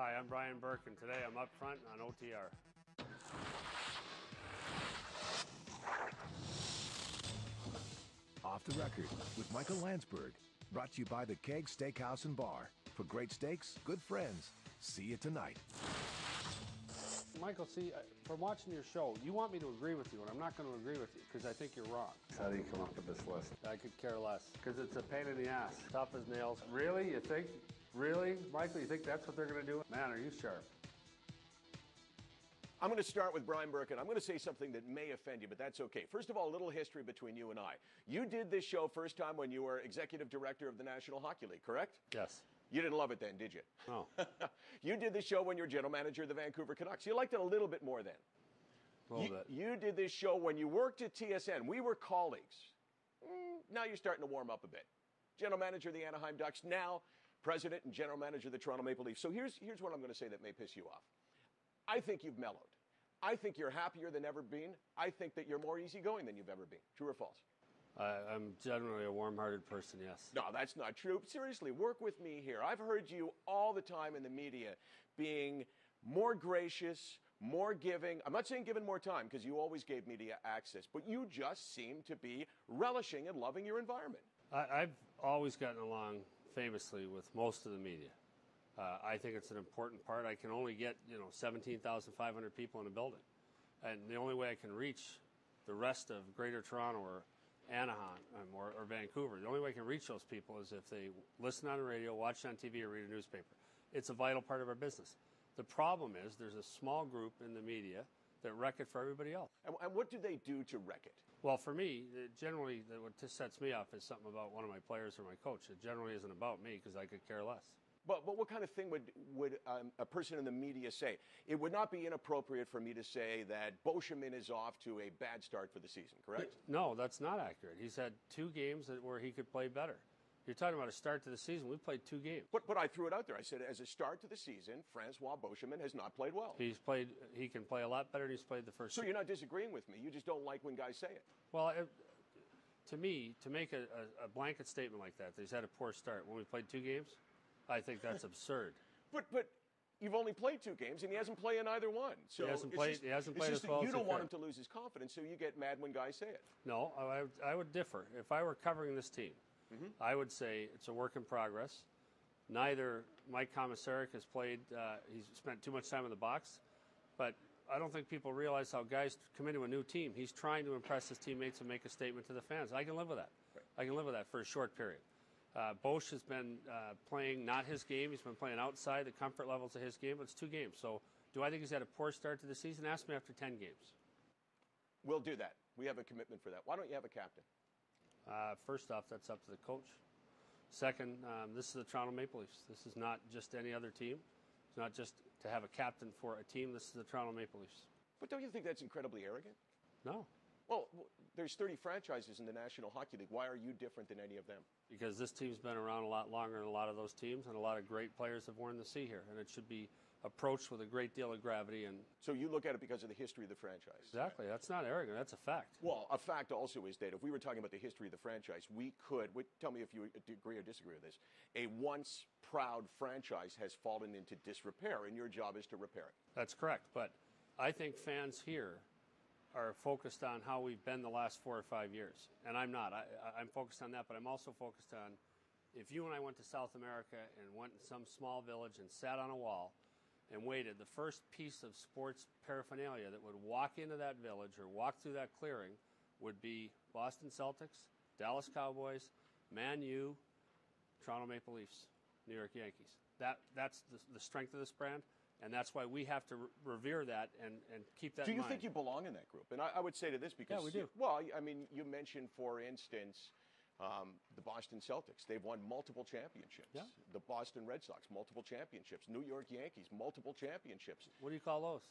Hi, I'm Brian Burke, and today I'm up front on OTR. Off the Record with Michael Landsberg. Brought to you by the Keg Steakhouse and Bar. For great steaks, good friends. See you tonight. Michael, see, from watching your show, you want me to agree with you, and I'm not going to agree with you because I think you're wrong. How do you come up with this list? I could care less because it's a pain in the ass. Tough as nails. Really? You think? Really? Michael, you think that's what they're going to do? Man, are you sharp? I'm going to start with Brian Burke, and I'm going to say something that may offend you, but that's okay. First of all, a little history between you and I. You did this show first time when you were executive director of the National Hockey League, correct? Yes. You didn't love it then, did you? No. You did this show when you were general manager of the Vancouver Canucks. You liked it a little bit more then. A little bit. You did this show when you worked at TSN. We were colleagues. Now you're starting to warm up a bit. General manager of the Anaheim Ducks, now president and general manager of the Toronto Maple Leafs. So here's what I'm going to say that may piss you off. I think you've mellowed. I think you're happier than ever been. I think that you're more easygoing than you've ever been. True or false? I'm generally a warm-hearted person, yes. No, that's not true. Seriously, work with me here. I've heard you all the time in the media being more gracious, more giving. I'm not saying giving more time because you always gave media access, but you just seem to be relishing and loving your environment. I've always gotten along famously with most of the media. I think it's an important part. I can only get 17,500 people in a building, and the only way I can reach the rest of Greater Toronto or Anaheim or Vancouver, the only way I can reach those people is if they listen on the radio, watch on TV, or read a newspaper. It's a vital part of our business. The problem is there's a small group in the media that wreck it for everybody else. And what do they do to wreck it? Well, for me, generally, what just sets me off is something about one of my players or my coach. It generally isn't about me because I could care less. But what kind of thing would a person in the media say? It would not be inappropriate for me to say that Beauchemin is off to a bad start for the season, correct? No, that's not accurate. He's had 2 games where he could play better. You're talking about a start to the season. We played 2 games. But I threw it out there. I said, as a start to the season, François Beauchemin has not played well. He can play a lot better than he's played the first. So you're not disagreeing with me. You just don't like when guys say it. Well, to me, to make a blanket statement like that he's had a poor start when we played 2 games, I think that's absurd. But you've only played 2 games, and he hasn't played in either one. So he hasn't played as well. You don't want him to lose his confidence, so you get mad when guys say it. No, I would differ. If I were covering this team, I would say it's a work in progress. Neither Mike Komisarek has played. He's spent too much time in the box, but I don't think people realize how guys come into a new team. He's trying to impress his teammates and make a statement to the fans. I can live with that. Right. I can live with that for a short period. Bosch has been playing not his game. He's been playing outside the comfort levels of his game, but it's 2 games. So do I think he's had a poor start to the season? Ask me after 10 games. We'll do that. We have a commitment for that. Why don't you have a captain? First off, that's up to the coach. Second, this is the Toronto Maple Leafs. This is not just any other team. It's not just to have a captain for a team. This is the Toronto Maple Leafs. But don't you think that's incredibly arrogant? No. Well, there's 30 franchises in the National Hockey League. Why are you different than any of them? Because this team's been around a lot longer than a lot of those teams, and a lot of great players have worn the sea here, and it should be approached with a great deal of gravity. And so you look at it because of the history of the franchise. Exactly. That's not arrogant. That's a fact. Well, a fact also is that if we were talking about the history of the franchise, we could, tell me if you agree or disagree with this, a once proud franchise has fallen into disrepair, and your job is to repair it. That's correct. But I think fans here are focused on how we've been the last 4 or 5 years. And I'm not. I'm focused on that, but I'm also focused on if you and I went to South America and went in some small village and sat on a wall and waited, the first piece of sports paraphernalia that would walk into that village or walk through that clearing would be Boston Celtics, Dallas Cowboys, Man U, Toronto Maple Leafs, New York Yankees. That's the strength of this brand. And that's why we have to revere that and keep that in mind. Do you think you belong in that group? And I would say to this because... Yeah, we do. Well, I mean, you mentioned, for instance, the Boston Celtics. They've won multiple championships. Yeah. The Boston Red Sox, multiple championships. New York Yankees, multiple championships. What do you call those?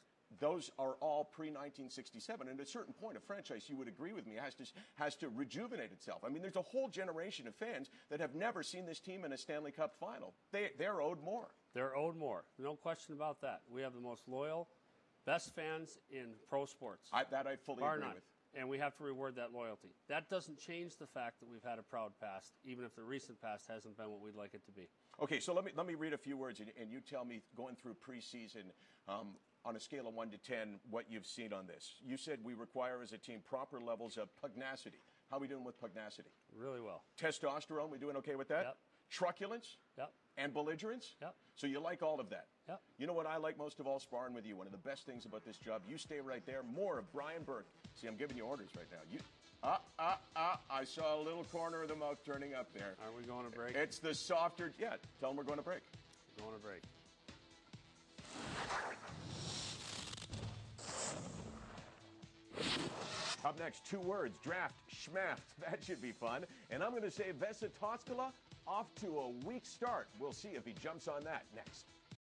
Those are all pre-1967. And at a certain point, a franchise, you would agree with me, has to rejuvenate itself. I mean, there's a whole generation of fans that have never seen this team in a Stanley Cup final. They're owed more. They're owed more. No question about that. We have the most loyal, best fans in pro sports. That I fully agree with. And we have to reward that loyalty. That doesn't change the fact that we've had a proud past, even if the recent past hasn't been what we'd like it to be. Okay, so let me read a few words, and you tell me, going through preseason, on a scale of 1 to 10, what you've seen on this. You said we require as a team proper levels of pugnacity. How are we doing with pugnacity? Really well. Testosterone, we doing okay with that? Yep. Truculence? Yep. And belligerence? Yep. So you like all of that? Yep. You know what I like most of all? Sparring with you. One of the best things about this job, you stay right there. More of Brian Burke. See, I'm giving you orders right now. I saw a little corner of the mouth turning up there. Aren't we going to break? It's the softer, yeah, tell them we're going to break. Going to break. Up next, 2 words, draft, schmaft. That should be fun. And I'm going to say Vesa Toskala off to a weak start. We'll see if he jumps on that next.